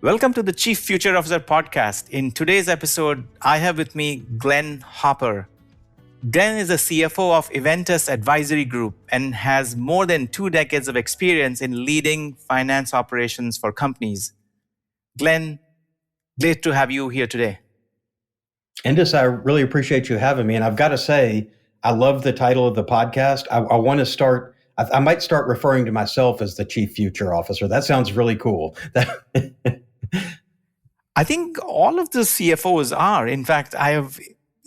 Welcome to the Chief Future Officer podcast. In today's episode, I have with me Glenn Hopper. Glenn is the CFO of Eventus Advisory Group and has more than 2 decades of experience in leading finance operations for companies. Glenn, great to have you here today. Indus, I really appreciate you having me. And I've got to say, I love the title of the podcast. I want to start, I might start referring to myself as the Chief Future Officer. That sounds really cool. I think all of the CFOs are. In fact, I have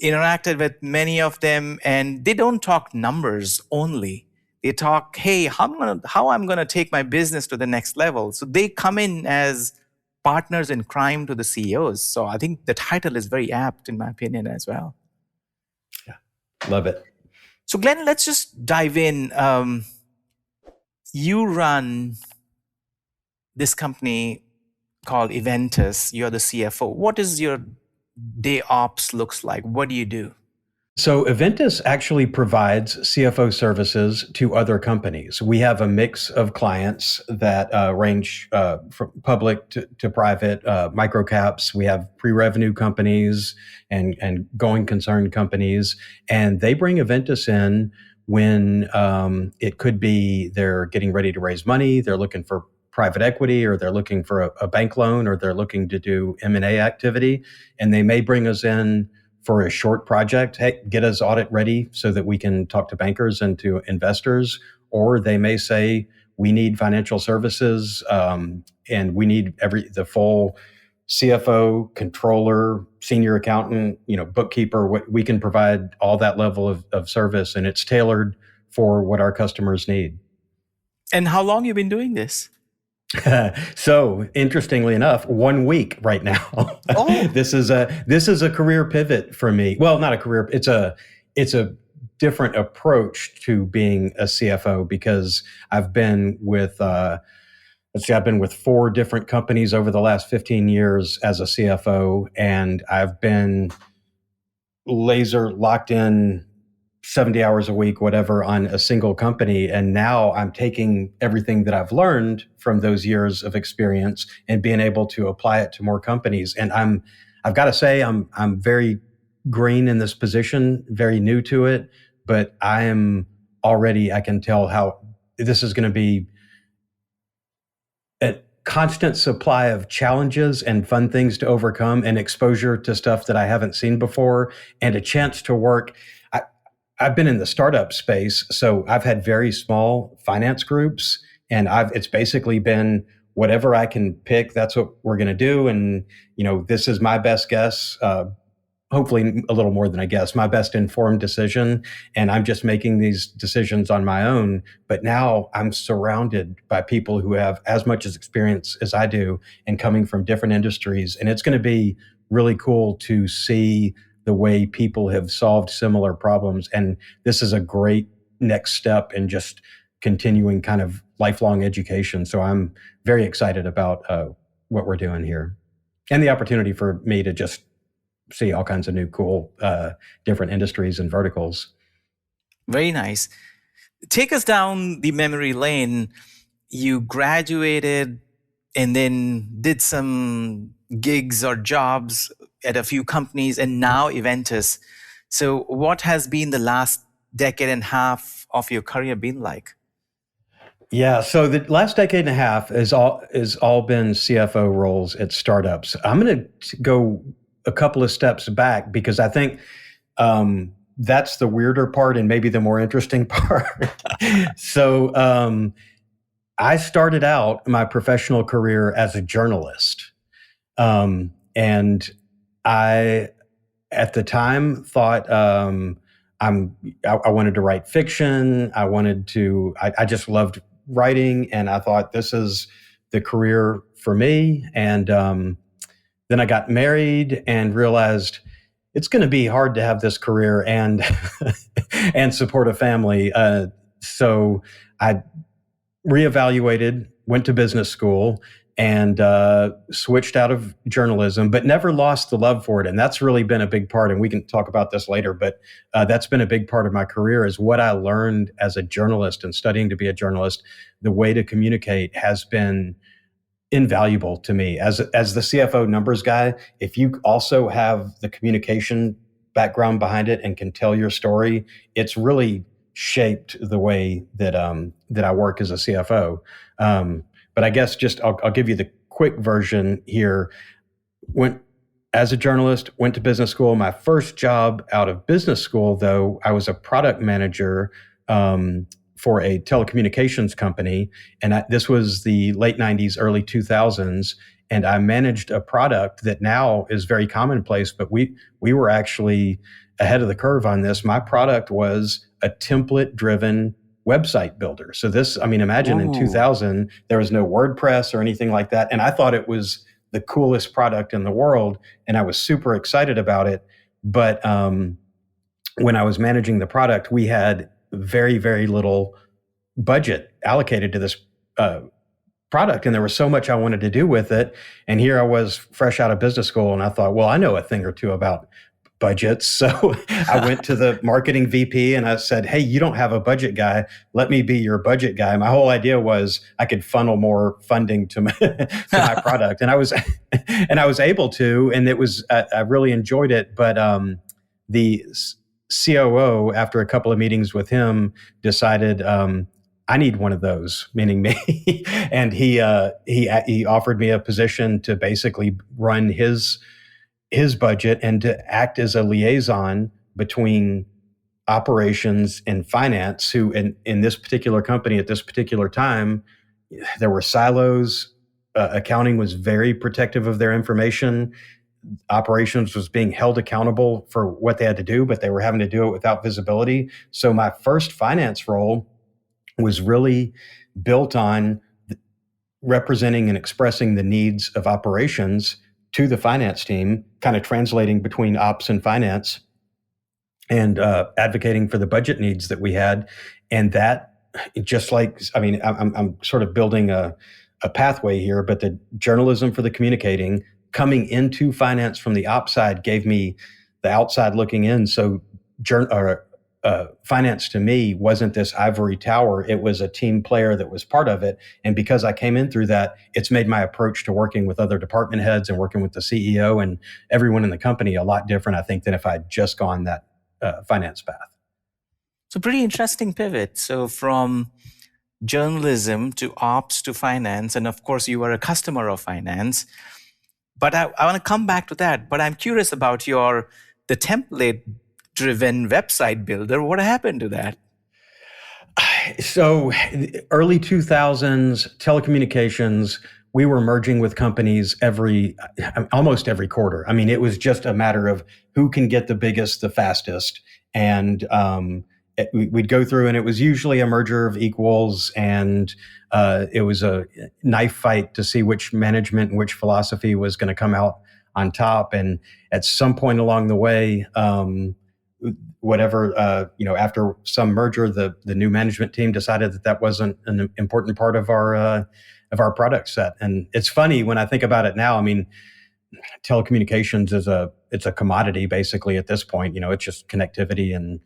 interacted with many of them and they don't talk numbers only. They talk, hey, how I'm going to take my business to the next level. So they come in as partners in crime to the CEOs. So I think the title is very apt in my opinion as well. Yeah, love it. So Glenn, let's just dive in. You run this company called Eventus. You're the CFO. What is your day ops looks like? What do you do? So Eventus actually provides CFO services to other companies. We have a mix of clients that range from public to private, microcaps. We have pre-revenue companies and going concern companies, and they bring Eventus in when it could be they're getting ready to raise money, they're looking for private equity, or they're looking for a bank loan, or they're looking to do M&A activity, and they may bring us in for a short project. Hey, get us audit ready so that we can talk to bankers and to investors. Or they may say, we need financial services and we need the full CFO, controller, senior accountant, bookkeeper. We can provide all that level of service, and it's tailored for what our customers need. And how long have you been doing this? So interestingly enough, 1 week right now. Oh. This is a career pivot for me. Well, not a career. It's a different approach to being a CFO because I've been with I've been with 4 different companies over the last 15 years as a CFO, and I've been laser locked in 70 hours a week, whatever, on a single company. And now I'm taking everything that I've learned from those years of experience and being able to apply it to more companies. And I've got to say, I'm very green in this position, very new to it, but I can tell how this is going to be a constant supply of challenges and fun things to overcome and exposure to stuff that I haven't seen before and a chance to work. I've been in the startup space, so I've had very small finance groups, and it's basically been whatever I can pick, that's what we're going to do. And, this is my best guess, hopefully a little more than a guess, my best informed decision. And I'm just making these decisions on my own. But now I'm surrounded by people who have as much experience as I do and coming from different industries. And it's going to be really cool to see the way people have solved similar problems. And this is a great next step in just continuing kind of lifelong education. So I'm very excited about what we're doing here and the opportunity for me to just see all kinds of new cool different industries and verticals. Very nice. Take us down the memory lane. You graduated and then did some gigs or jobs at a few companies, and now Eventus. So what has been the last decade and a half of your career been like? Yeah, so the last decade and a half is all been CFO roles at startups. I'm going to go a couple of steps back because I think that's the weirder part and maybe the more interesting part. So I started out my professional career as a journalist. And I, at the time, thought I wanted to write fiction. I just loved writing, and I thought this is the career for me. And then I got married and realized it's going to be hard to have this career and and support a family. So I reevaluated, went to business school, and switched out of journalism, but never lost the love for it. And that's really been a big part, and we can talk about this later, but that's been a big part of my career is what I learned as a journalist and studying to be a journalist. The way to communicate has been invaluable to me as the CFO numbers guy. If you also have the communication background behind it and can tell your story, it's really shaped the way that that I work as a CFO. But I guess just I'll give you the quick version here. Went as a journalist, went to business school. My first job out of business school, though, I was a product manager for a telecommunications company. And this was the late 90s, early 2000s. And I managed a product that now is very commonplace, but we were actually ahead of the curve on this. My product was a template-driven website builder. So this, I mean, imagine in 2000, there was no WordPress or anything like that. And I thought it was the coolest product in the world. And I was super excited about it. But when I was managing the product, we had very, very little budget allocated to this product. And there was so much I wanted to do with it. And here I was fresh out of business school. And I thought, well, I know a thing or two about budgets. So I went to the marketing VP and I said, hey, you don't have a budget guy. Let me be your budget guy. My whole idea was I could funnel more funding to my product. And I was able to, and it was, I really enjoyed it. But the COO, after a couple of meetings with him, decided, I need one of those, meaning me. And he offered me a position to basically run his budget and to act as a liaison between operations and finance, who in this particular company at this particular time, there were silos. Accounting was very protective of their information. Operations was being held accountable for what they had to do, but they were having to do it without visibility. So my first finance role was really built on representing and expressing the needs of operations to the finance team, kind of translating between ops and finance, and advocating for the budget needs that we had. And that, just like, I mean, I'm sort of building a pathway here, but the journalism for the communicating, coming into finance from the ops side, gave me the outside looking in. So finance to me wasn't this ivory tower. It was a team player that was part of it. And because I came in through that, it's made my approach to working with other department heads and working with the CEO and everyone in the company a lot different, I think, than if I'd just gone that finance path. So pretty interesting pivot. So from journalism to ops to finance, and of course you were a customer of finance. But I want to come back to that. But I'm curious about the template-driven website builder. What happened to that? So early 2000s, telecommunications, we were merging with companies almost every quarter. I mean, it was just a matter of who can get the biggest, the fastest. And we'd go through, and it was usually a merger of equals, and it was a knife fight to see which management and which philosophy was going to come out on top. And at some point along the way, after some merger, the new management team decided that wasn't an important part of our product set. And it's funny when I think about it now. I mean, telecommunications it's a commodity basically at this point. It's just connectivity and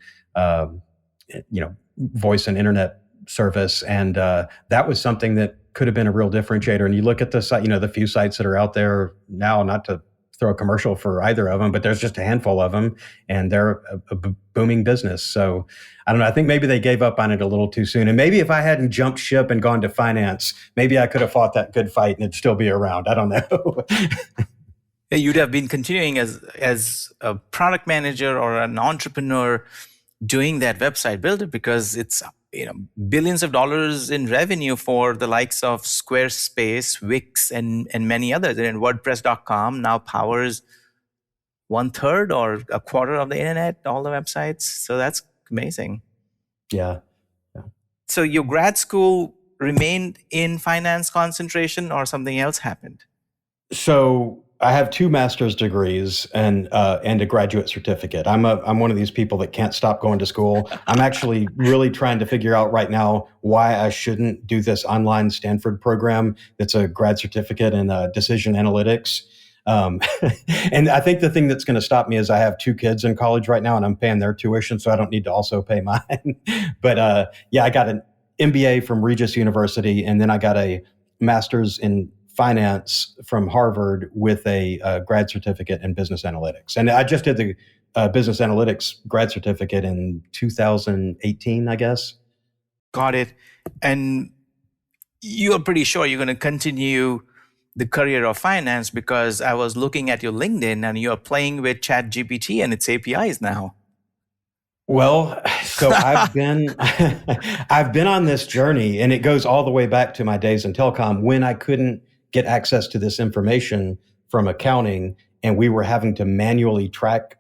voice and internet service, and that was something that could have been a real differentiator. And you look at the site, the few sites that are out there now, not to throw a commercial for either of them, but there's just a handful of them, and they're a booming business. So I don't know. I think maybe they gave up on it a little too soon. And maybe if I hadn't jumped ship and gone to finance, maybe I could have fought that good fight and it'd still be around. I don't know. You'd have been continuing as a product manager or an entrepreneur doing that website builder, because it's billions of dollars in revenue for the likes of Squarespace, Wix, and many others. And WordPress.com now powers 1/3 or a quarter of the internet, all the websites. So that's amazing. Yeah. So your grad school remained in finance concentration, or something else happened? So I have 2 master's degrees and a graduate certificate. I'm one of these people that can't stop going to school. I'm actually really trying to figure out right now why I shouldn't do this online Stanford program that's a grad certificate in decision analytics. And I think the thing that's going to stop me is I have 2 kids in college right now, and I'm paying their tuition, so I don't need to also pay mine. But I got an MBA from Regis University, and then I got a master's in finance from Harvard with a grad certificate in business analytics. And I just did the business analytics grad certificate in 2018, I guess. Got it. And you're pretty sure you're going to continue the career of finance, because I was looking at your LinkedIn and you're playing with ChatGPT and its APIs now. Well, so I've been I've been on this journey, and it goes all the way back to my days in telecom when I couldn't get access to this information from accounting, and we were having to manually track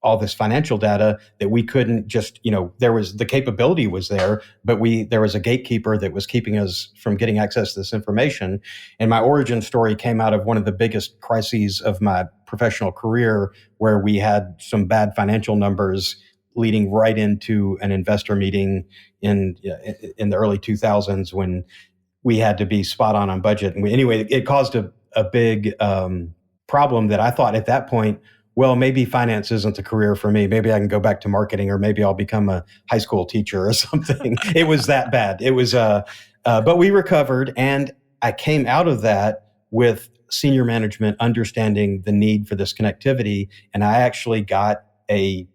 all this financial data that we couldn't just, there was the capability was there, but there was a gatekeeper that was keeping us from getting access to this information. And my origin story came out of one of the biggest crises of my professional career, where we had some bad financial numbers leading right into an investor meeting in the early 2000s, when we had to be spot on budget. And anyway, it caused a big problem that I thought at that point, well, maybe finance isn't the career for me. Maybe I can go back to marketing, or maybe I'll become a high school teacher or something. It was that bad. It was, but we recovered, and I came out of that with senior management understanding the need for this connectivity, and I actually got a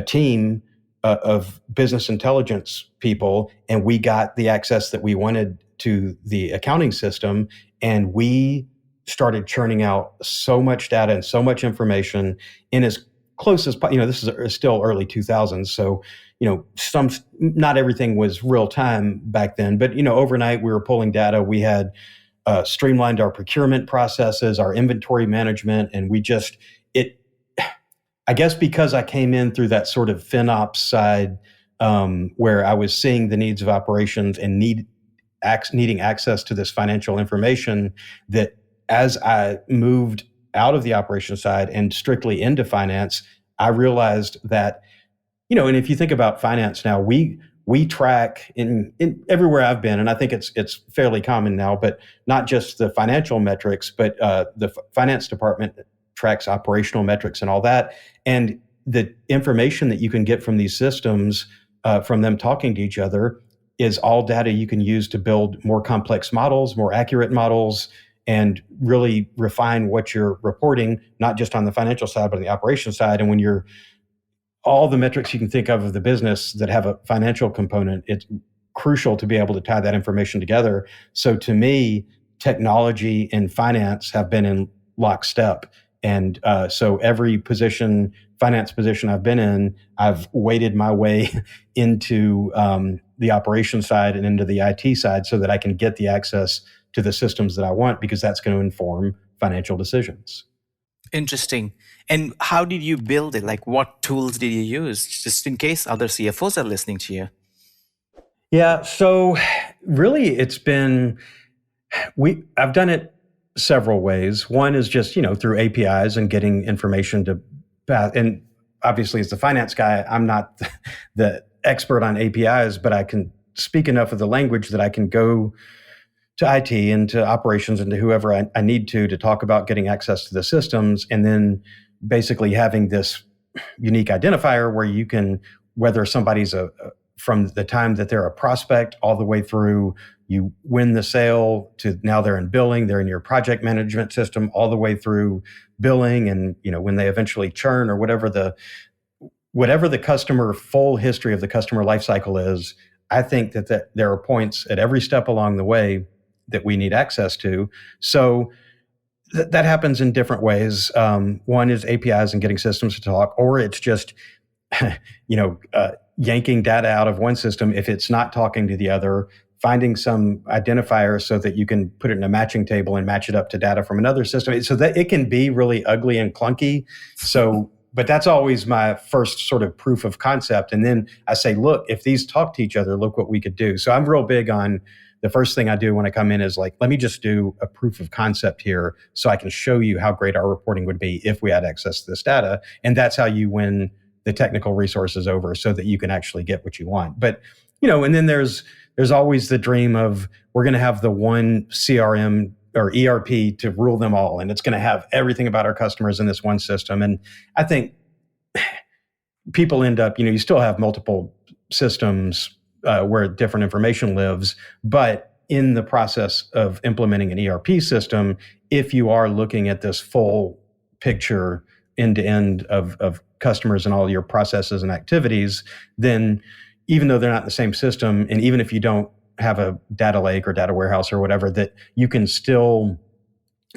team of business intelligence people, and we got the access that we wanted to the accounting system, and we started churning out so much data and so much information in as close as, this is still early 2000s. So, not everything was real time back then, but, overnight we were pulling data. We had streamlined our procurement processes, our inventory management, and I guess because I came in through that sort of FinOps side, where I was seeing the needs of operations and needing access to this financial information, that as I moved out of the operations side and strictly into finance, I realized that, and if you think about finance now, we track in everywhere I've been, and I think it's fairly common now, but not just the financial metrics, but the finance department tracks operational metrics and all that. And the information that you can get from these systems, from them talking to each other, is all data you can use to build more complex models, more accurate models, and really refine what you're reporting, not just on the financial side, but on the operations side. And when all the metrics you can think of the business that have a financial component, it's crucial to be able to tie that information together. So to me, technology and finance have been in lockstep. And so every finance position I've been in, I've weighted my way into the operations side and into the IT side, so that I can get the access to the systems that I want, because that's going to inform financial decisions. Interesting. And how did you build it? Like, what tools did you use, just in case other CFOs are listening to you? Yeah. So really, I've done it several ways. One is just, through APIs and getting information and obviously as the finance guy, I'm not the expert on APIs, but I can speak enough of the language that I can go to IT and to operations and to whoever I need to talk about getting access to the systems, and then basically having this unique identifier where you can, whether somebody's from the time that they're a prospect all the way through you win the sale to now they're in billing, they're in your project management system, all the way through billing, and when they eventually churn, or whatever the customer full history of the customer lifecycle is. I think that there are points at every step along the way that we need access to. So that happens in different ways. One is APIs and getting systems to talk, or it's just, yanking data out of one system if it's not talking to the other, finding some identifier so that you can put it in a matching table and match it up to data from another system, so that it can be really ugly and clunky. So, but that's always my first sort of proof of concept. And then I say, look, if these talk to each other, look what we could do. So I'm real big on, the first thing I do when I come in is like, let me just do a proof of concept here so I can show you how great our reporting would be if we had access to this data. And that's how you win the technical resources over, so that you can actually get what you want. But, and then there's always the dream of, we're going to have the one CRM or ERP to rule them all, and it's going to have everything about our customers in this one system. And I think people end up, you still have multiple systems where different information lives, but in the process of implementing an ERP system, if you are looking at this full picture end to end of customers and all your processes and activities, then even though they're not in the same system, and even if you don't have a data lake or data warehouse or whatever, that you can still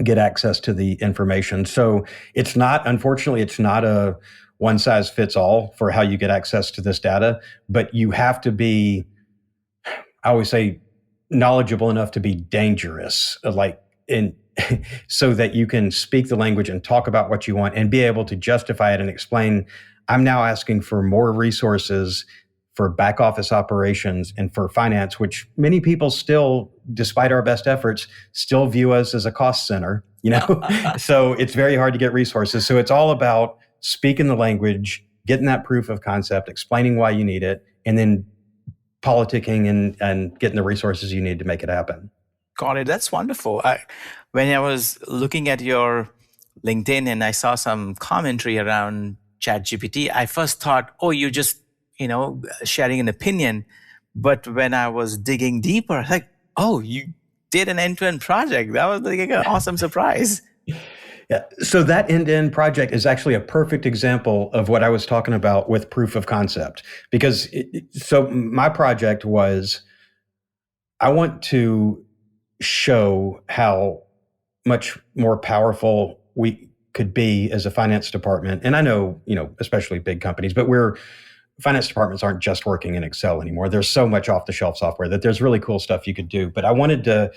get access to the information. So unfortunately, it's not a one size fits all for how you get access to this data, but you have to be, I always say, knowledgeable enough to be dangerous, so that you can speak the language and talk about what you want and be able to justify it and explain, I'm now asking for more resources for back office operations and for finance, which many people still, despite our best efforts, still view us as a cost center, So it's very hard to get resources. So it's all about speaking the language, getting that proof of concept, explaining why you need it, and then politicking and getting the resources you need to make it happen. Got it. That's wonderful. When I was looking at your LinkedIn and I saw some commentary around ChatGPT, I first thought, oh, you're just, sharing an opinion. But when I was digging deeper, like, oh, you did an end-to-end project. That was like an awesome surprise. Yeah. So that end-to-end project is actually a perfect example of what I was talking about with proof of concept. Because so my project was, I want to show how much more powerful we could be as a finance department. And I know, especially big companies, but finance departments aren't just working in Excel anymore. There's so much off-the-shelf software that there's really cool stuff you could do. But I wanted to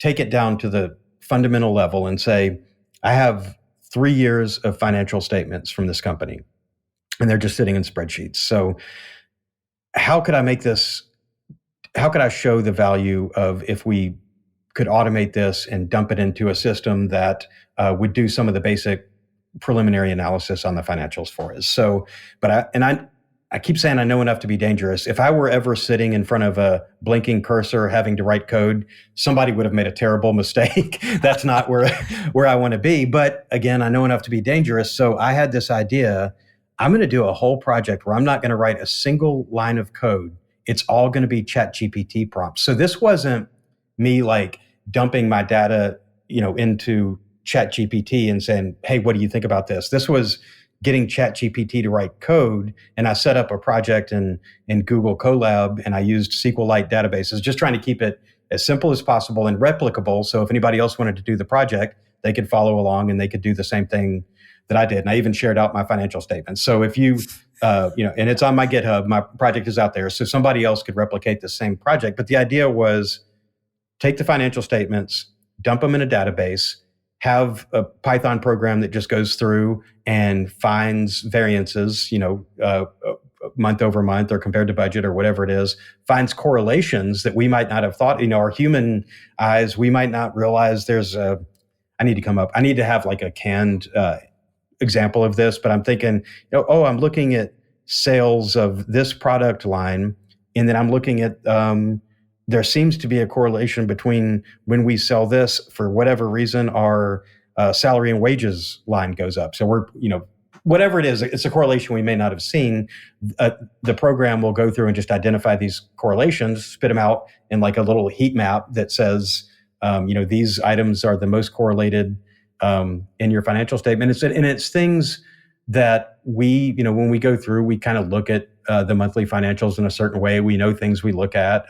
take it down to the fundamental level and say, I have 3 years of financial statements from this company, and they're just sitting in spreadsheets. So how could I show the value of if we could automate this and dump it into a system that would do some of the basic preliminary analysis on the financials for us? So, I keep saying I know enough to be dangerous. If I were ever sitting in front of a blinking cursor having to write code, somebody would have made a terrible mistake. That's not where I want to be. But again, I know enough to be dangerous. So I had this idea. I'm going to do a whole project where I'm not going to write a single line of code. It's all going to be ChatGPT prompts. So this wasn't me like dumping my data, into ChatGPT and saying, hey, what do you think about this? This was getting ChatGPT to write code. And I set up a project in Google Colab, and I used SQLite databases, just trying to keep it as simple as possible and replicable. So if anybody else wanted to do the project, they could follow along and they could do the same thing that I did. And I even shared out my financial statements. So if you, and it's on my GitHub, my project is out there. So somebody else could replicate the same project. But the idea was take the financial statements, dump them in a database, have a Python program that just goes through and finds variances, month over month or compared to budget or whatever it is, finds correlations that we might not have thought, our human eyes, we might not realize I need to have like a canned example of this, but I'm thinking, I'm looking at sales of this product line, and then I'm looking at, there seems to be a correlation between when we sell this, for whatever reason, our salary and wages line goes up. So we're, whatever it is, it's a correlation we may not have seen. The program will go through and just identify these correlations, spit them out in like a little heat map that says, these items are the most correlated in your financial statement. It's things that we, when we go through, we kind of look at the monthly financials in a certain way. We know things we look at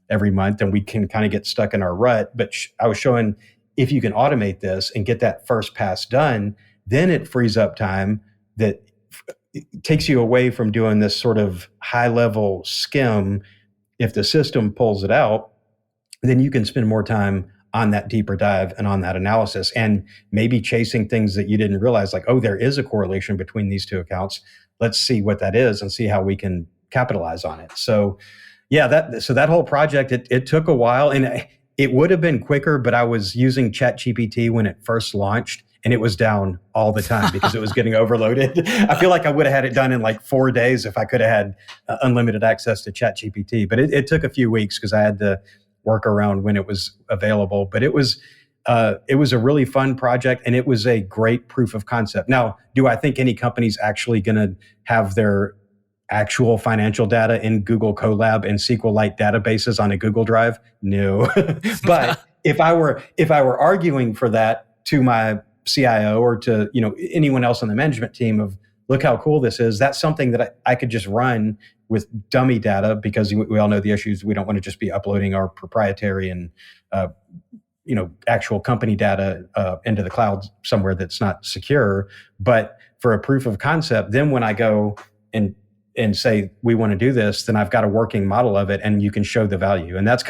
every month, and we can kind of get stuck in our rut. But I was showing, if you can automate this and get that first pass done, then it frees up time that takes you away from doing this sort of high level skim. If the system pulls it out, then you can spend more time on that deeper dive and on that analysis, and maybe chasing things that you didn't realize, like, oh, there is a correlation between these two accounts. Let's see what that is and see how we can capitalize on it. So yeah, that whole project, it took a while, and it would have been quicker, but I was using ChatGPT when it first launched, and it was down all the time because it was getting overloaded. I feel like I would have had it done in like 4 days if I could have had unlimited access to ChatGPT. But it took a few weeks because I had to work around when it was available. But it was a really fun project, and it was a great proof of concept. Now, do I think any company's actually going to have their actual financial data in Google Colab and SQLite databases on a Google Drive? No. But if I were arguing for that to my CIO or to anyone else on the management team of look how cool this is, that's something that I could just run with dummy data, because we all know the issues. We don't want to just be uploading our proprietary and actual company data into the cloud somewhere that's not secure. But for a proof of concept, then when I go and say we want to do this, then I've got a working model of it, and you can show the value. And that's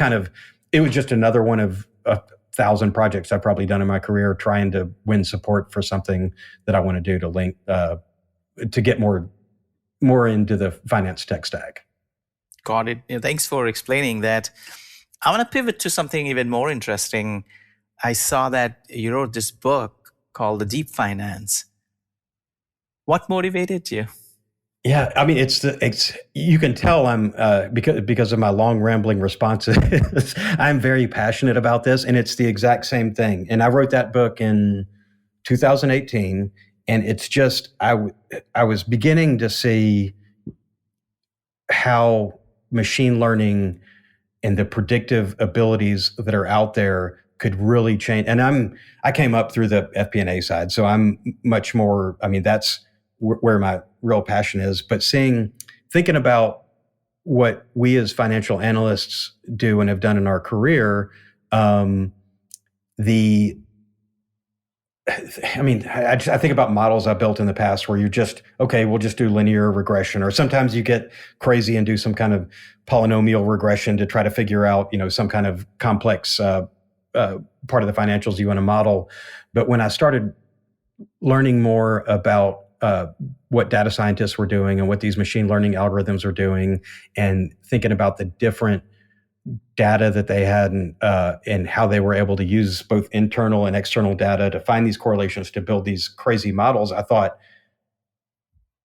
it was just another one of 1,000 projects I've probably done in my career trying to win support for something that I want to do to link to get more into the finance tech stack. Got it. Thanks for explaining that. I want to pivot to something even more interesting. I saw that you wrote this book called The Deep Finance. What motivated you? Yeah, I mean, you can tell I'm because of my long rambling responses. I'm very passionate about this, and it's the exact same thing. And I wrote that book in 2018, and it's just I was beginning to see how machine learning and the predictive abilities that are out there could really change. And I came up through the FP&A side, so I'm much more. I mean, that's where my real passion is. But thinking about what we as financial analysts do and have done in our career, I think about models I built in the past where we'll just do linear regression, or sometimes you get crazy and do some kind of polynomial regression to try to figure out, some kind of complex part of the financials you want to model. But when I started learning more about what data scientists were doing and what these machine learning algorithms were doing, and thinking about the different data that they had and how they were able to use both internal and external data to find these correlations to build these crazy models, I thought,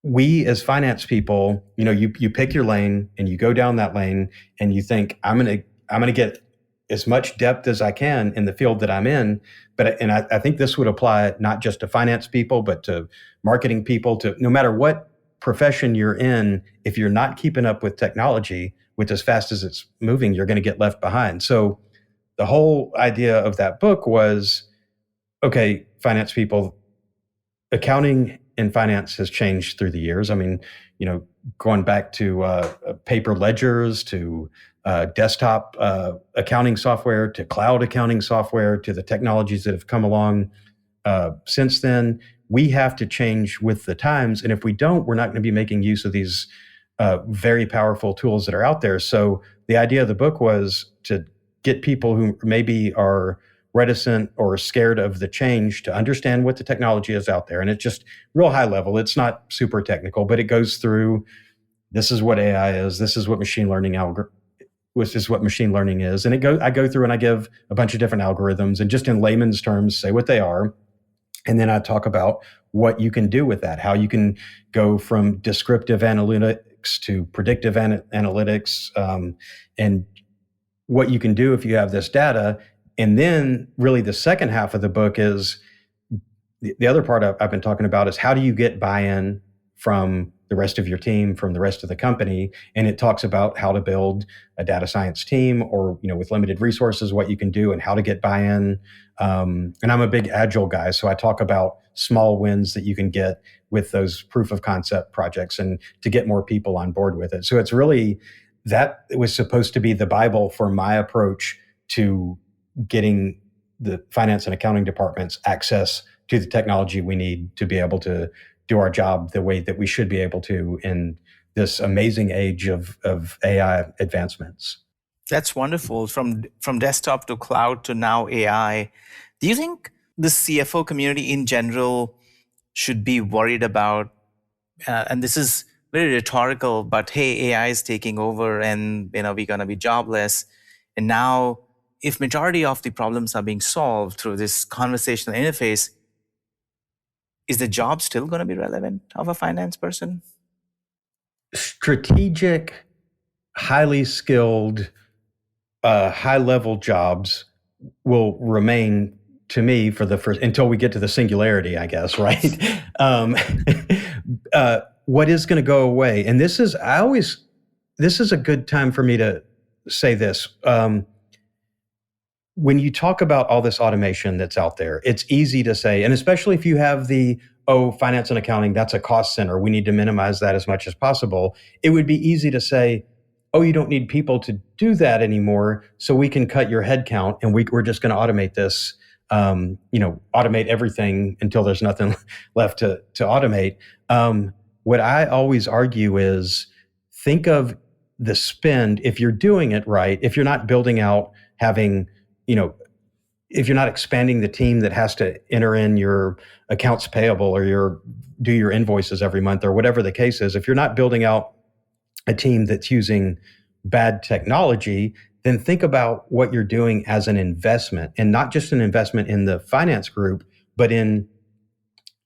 we as finance people, you pick your lane and you go down that lane and you think, I'm gonna get as much depth as I can in the field that I'm in. And I think this would apply not just to finance people, but to marketing people, to no matter what profession you're in. If you're not keeping up with technology, with as fast as it's moving, you're going to get left behind. So the whole idea of that book was, okay, finance people, accounting and finance has changed through the years. I mean, going back to paper ledgers, to desktop accounting software, to cloud accounting software, to the technologies that have come along since then. We have to change with the times. And if we don't, we're not going to be making use of these very powerful tools that are out there. So the idea of the book was to get people who maybe are reticent or scared of the change to understand what the technology is out there. And it's just real high level. It's not super technical, but it goes through, this is what AI is. This is what machine learning is. And I go through and I give a bunch of different algorithms and just in layman's terms, say what they are. And then I talk about what you can do with that, how you can go from descriptive analytics to predictive analytics, and what you can do if you have this data. And then really the second half of the book is the other part I've been talking about is how do you get buy-in from the rest of your team, from the rest of the company. And it talks about how to build a data science team, or, with limited resources, what you can do and how to get buy-in. And I'm a big agile guy, so I talk about small wins that you can get with those proof of concept projects and to get more people on board with it. So it's really, that was supposed to be the Bible for my approach to getting the finance and accounting departments access to the technology we need to be able to do our job the way that we should be able to in this amazing age of AI advancements. That's wonderful. From desktop to cloud to now AI. Do you think the CFO community in general should be worried about, and this is very rhetorical, but hey, AI is taking over and we're going to be jobless. And now if majority of the problems are being solved through this conversational interface, is the job still going to be relevant of a finance person? Strategic, highly skilled, high-level jobs will remain, to me, for the first, until we get to the singularity, I guess, right? what is going to go away? And this is a good time for me to say this. When you talk about all this automation that's out there, it's easy to say, and especially if you have finance and accounting, that's a cost center. We need to minimize that as much as possible. It would be easy to say, oh, you don't need people to do that anymore, so we can cut your headcount and we're just going to automate this. Automate everything until there's nothing left to automate. What I always argue is, think of the spend. If you're doing it right, if you're not building out, if you're not expanding the team that has to enter in your accounts payable or do your invoices every month or whatever the case is, if you're not building out a team that's using bad technology, then think about what you're doing as an investment, and not just an investment in the finance group, but in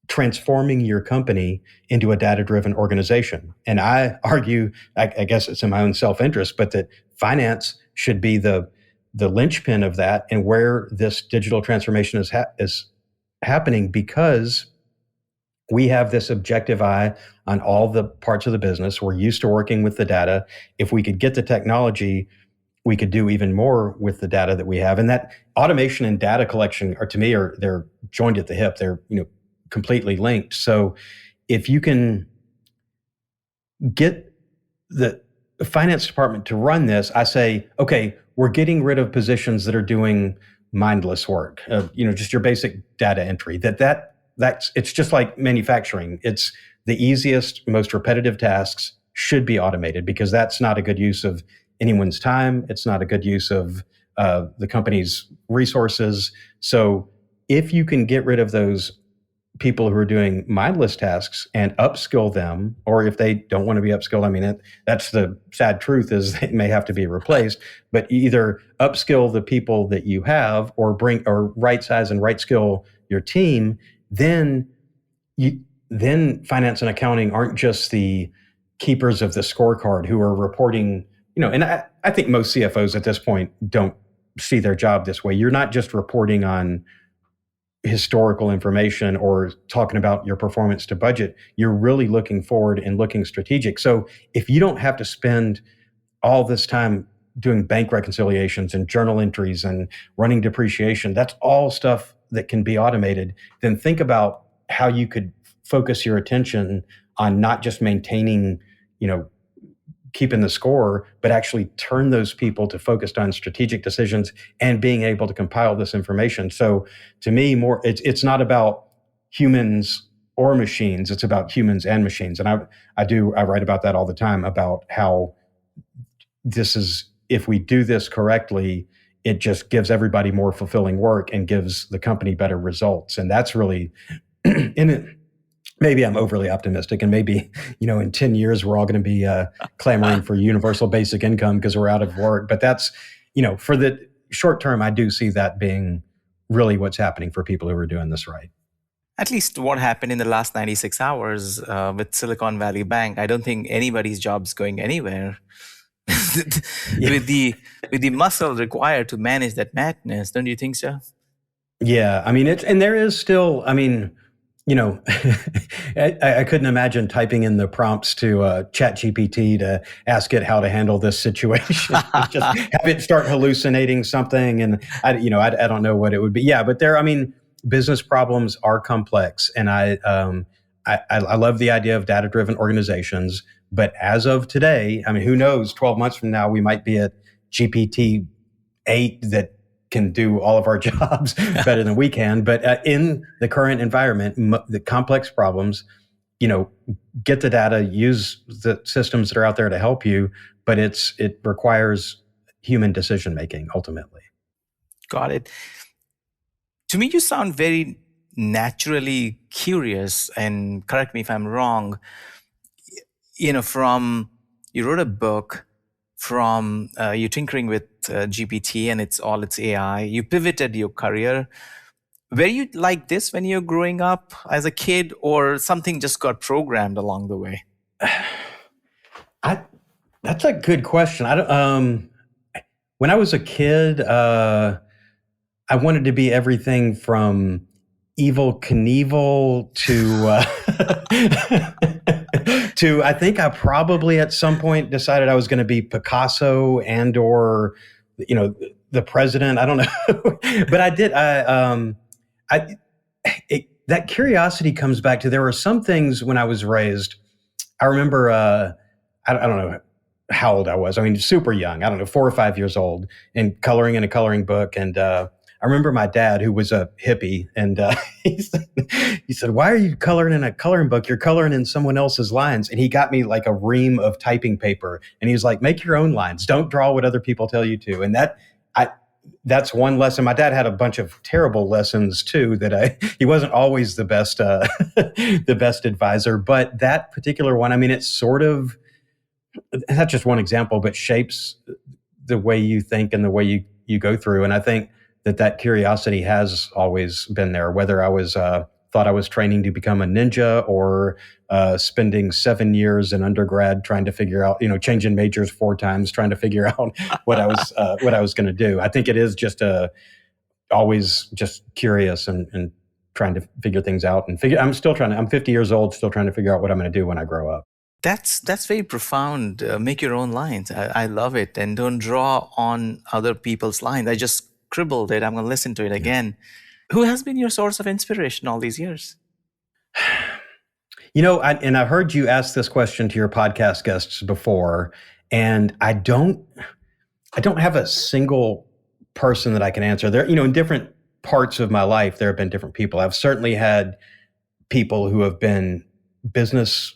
transforming your company into a data-driven organization. And I argue, I guess it's in my own self-interest, but that finance should be the linchpin of that, and where this digital transformation is happening, because we have this objective eye on all the parts of the business. We're used to working with the data. If we could get the technology, we could do even more with the data that we have. And that automation and data collection they're joined at the hip. They're completely linked. So if you can get the finance department to run this, I say, okay, we're getting rid of positions that are doing mindless work. Just your basic data entry. That's it's just like manufacturing. It's the easiest, most repetitive tasks should be automated, because that's not a good use of anyone's time. It's not a good use of the company's resources. So if you can get rid of those people who are doing mindless tasks and upskill them, or if they don't want to be upskilled, that's the sad truth, is they may have to be replaced, but either upskill the people that you have or right size and right skill your team, then finance and accounting aren't just the keepers of the scorecard who are reporting, and I think most CFOs at this point don't see their job this way. You're not just reporting on historical information or talking about your performance to budget. You're really looking forward and looking strategic. So if you don't have to spend all this time doing bank reconciliations and journal entries and running depreciation, that's all stuff that can be automated. Then think about how you could focus your attention on not just maintaining, keeping the score, but actually turn those people to focused on strategic decisions and being able to compile this information. So to me, it's not about humans or machines, it's about humans and machines. And I write about that all the time, about how if we do this correctly, it just gives everybody more fulfilling work and gives the company better results. And that's really, in it. Maybe I'm overly optimistic, and maybe, in 10 years, we're all going to be clamoring for universal basic income because we're out of work. But that's, for the short term, I do see that being really what's happening for people who are doing this right. At least what happened in the last 96 hours with Silicon Valley Bank, I don't think anybody's job's going anywhere. with the muscle required to manage that madness, don't you think so? Yeah, there is still, I couldn't imagine typing in the prompts to ChatGPT to ask it how to handle this situation. Just have it start hallucinating something, and I don't know what it would be. Yeah, but business problems are complex, and I love the idea of data-driven organizations. But as of today, who knows? 12 months from now, we might be at GPT-8 that can do all of our jobs better than we can. But in the current environment, the complex problems, get the data, use the systems that are out there to help you, but it requires human decision making ultimately. Got it. To me, you sound very naturally curious, and correct me if I'm wrong. You wrote a book from you tinkering with GPT and it's AI. You pivoted your career. Were you like this when you were growing up as a kid, or something just got programmed along the way? That's a good question. When I was a kid, I wanted to be everything from Evel Knievel to I think I probably at some point decided I was going to be Picasso and or the president. I don't know, but I did. I that curiosity comes back to there were some things when I was raised. I remember I don't know how old I was. I mean, super young. I don't know, 4 or 5 years old, and coloring in a coloring book. And I remember my dad, who was a hippie, and he said, "Why are you coloring in a coloring book? You're coloring in someone else's lines." And he got me like a ream of typing paper, and he was like, "Make your own lines. Don't draw what other people tell you to." And that's one lesson. My dad had a bunch of terrible lessons too. He wasn't always the best the best advisor, but that particular one, I mean, it's sort of that's just one example, but shapes the way you think and the way you go through. And I think that curiosity has always been there, whether I was thought I was training to become a ninja or spending 7 years in undergrad trying to figure out, changing majors 4 times, trying to figure out what I was going to do. I think it is just always just curious and trying to figure things out and I'm 50 years old, still trying to figure out what I'm going to do when I grow up. That's very profound. Make your own lines. I love it. And don't draw on other people's lines. I just scribbled it. I'm going to listen to it again. Who has been your source of inspiration all these years? I've heard you ask this question to your podcast guests before, and I don't have a single person that I can answer. There, in different parts of my life, there have been different people. I've certainly had people who have been business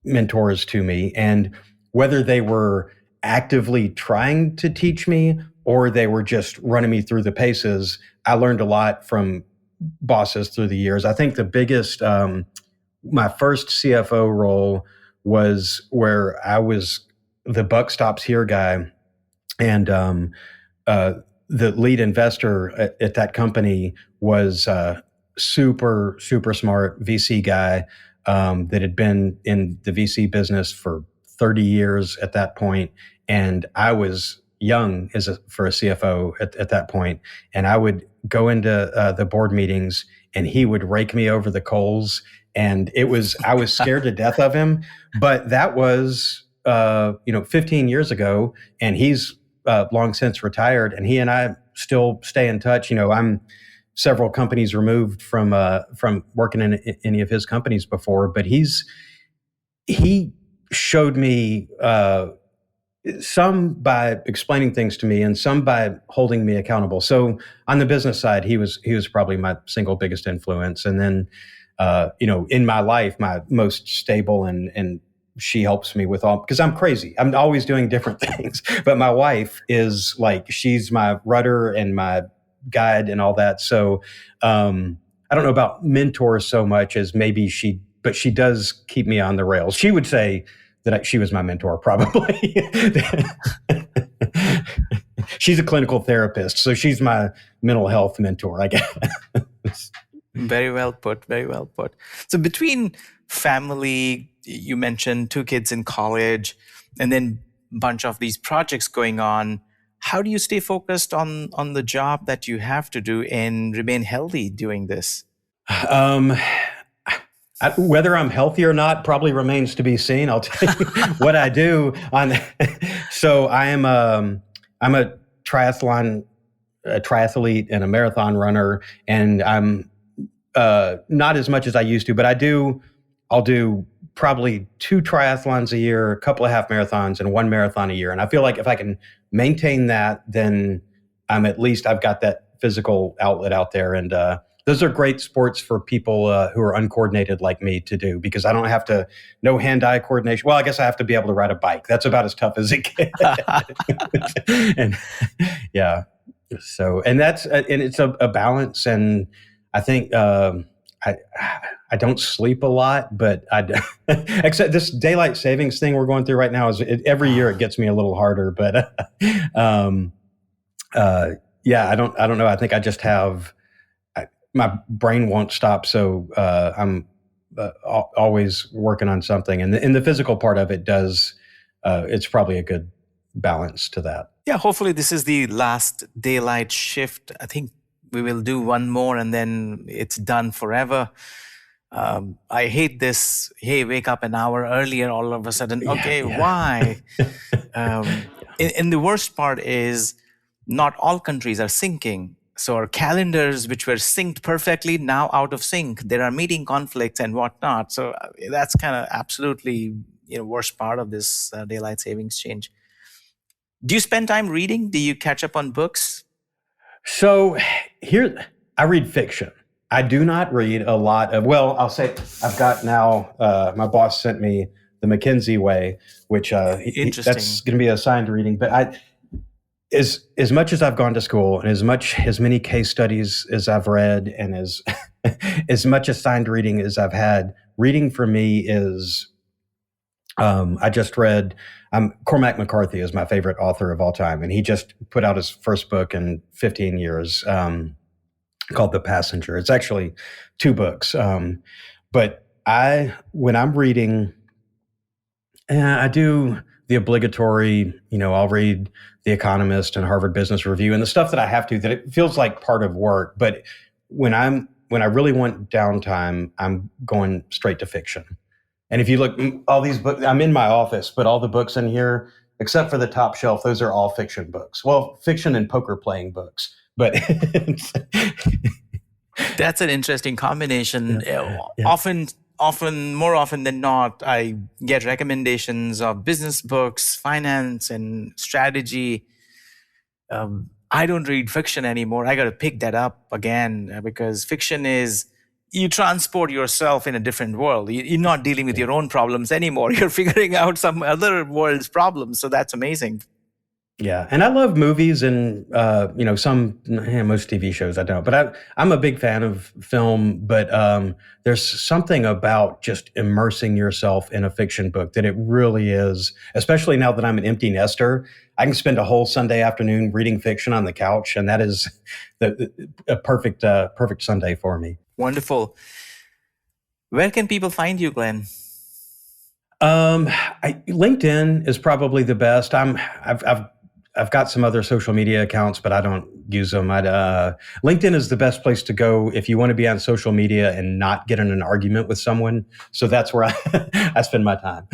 mentors to me, and whether they were actively trying to teach me or they were just running me through the paces, I learned a lot from bosses through the years. I think the biggest, my first CFO role was where I was the buck stops here guy, and the lead investor at that company was super, super smart VC guy that had been in the VC business for 30 years at that point. And I was young for a CFO at that point. And I would go into the board meetings and he would rake me over the coals. And I was scared to death of him. But that was, 15 years ago. And he's long since retired. And he and I still stay in touch. I'm several companies removed from working in any of his companies before, but he showed me some by explaining things to me and some by holding me accountable. So on the business side, he was probably my single biggest influence. And then, in my life, my most stable and she helps me with all, because I'm crazy. I'm always doing different things, but my wife is like, she's my rudder and my guide and all that. So, I don't know about mentors so much as maybe but she does keep me on the rails. She would say that she was my mentor, probably. She's a clinical therapist, so she's my mental health mentor, I guess. Very well put. Very well put. So between family, you mentioned 2 kids in college, and then a bunch of these projects going on, how do you stay focused on the job that you have to do and remain healthy doing this? Whether I'm healthy or not probably remains to be seen. I'll tell you what I do on. So I'm a triathlete and a marathon runner, and I'm not as much as I used to, but I'll do probably 2 triathlons a year, a couple of half marathons, and 1 marathon a year. And I feel like if I can maintain that, then I've got that physical outlet out there. And those are great sports for people who are uncoordinated like me to do, because I don't have to, no hand-eye coordination. Well, I guess I have to be able to ride a bike. That's about as tough as it gets. And yeah. So, and it's a balance. And I think, I don't sleep a lot, but except this daylight savings thing we're going through right now every year it gets me a little harder. But yeah, I don't know. I think I just have my brain won't stop, so I'm always working on something. And in the physical part of it does. It's probably a good balance to that. Yeah, hopefully this is the last daylight shift. I think we will do one more and then it's done forever. I hate this. Hey, wake up an hour earlier all of a sudden. Yeah, Okay, yeah. why? And the worst part is not all countries are syncing. So our calendars, which were synced perfectly, now out of sync. There are meeting conflicts and whatnot. So that's kind of absolutely worst part of this daylight savings change. Do you spend time reading? Do you catch up on books? So here, I read fiction. I do not read a lot of, well, I'll say I've got now, my boss sent me The McKinsey Way, which Interesting. that's going to be assigned reading. But as much as I've gone to school and as many case studies as I've read and as much assigned reading as I've had, reading for me is, I just read, Cormac McCarthy is my favorite author of all time. And he just put out his first book in 15 years, called The Passenger. It's actually 2 books. But when I'm reading, I do the obligatory, I'll read The Economist and Harvard Business Review and the stuff that I have to, that it feels like part of work. But when I really want downtime, I'm going straight to fiction. And if you look, all these books, I'm in my office, but all the books in here, except for the top shelf, those are all fiction books. Well, fiction and poker playing books. But that's an interesting combination. Yeah. More often than not, I get recommendations of business books, finance, and strategy. I don't read fiction anymore. I got to pick that up again because fiction is, you transport yourself in a different world. You're not dealing with your own problems anymore. You're figuring out some other world's problems. So that's amazing. Yeah, and I love movies and most TV shows I don't, but I'm a big fan of film. But there's something about just immersing yourself in a fiction book that it really is. Especially now that I'm an empty nester, I can spend a whole Sunday afternoon reading fiction on the couch, and that is a perfect Sunday for me. Wonderful. Where can people find you, Glenn? LinkedIn is probably the best. I've got some other social media accounts, but I don't use them. LinkedIn is the best place to go if you want to be on social media and not get in an argument with someone. So that's where I spend my time.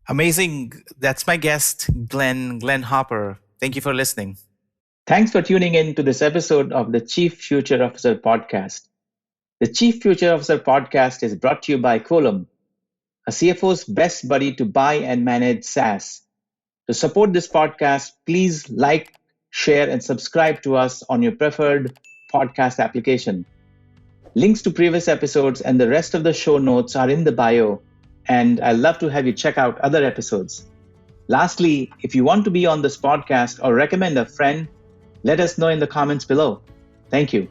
Amazing. That's my guest, Glenn Hopper. Thank you for listening. Thanks for tuning in to this episode of the Chief Future Officer Podcast. The Chief Future Officer Podcast is brought to you by Quolum, a CFO's best buddy to buy and manage SaaS. To support this podcast, please like, share, and subscribe to us on your preferred podcast application. Links to previous episodes and the rest of the show notes are in the bio, and I'd love to have you check out other episodes. Lastly, if you want to be on this podcast or recommend a friend, let us know in the comments below. Thank you.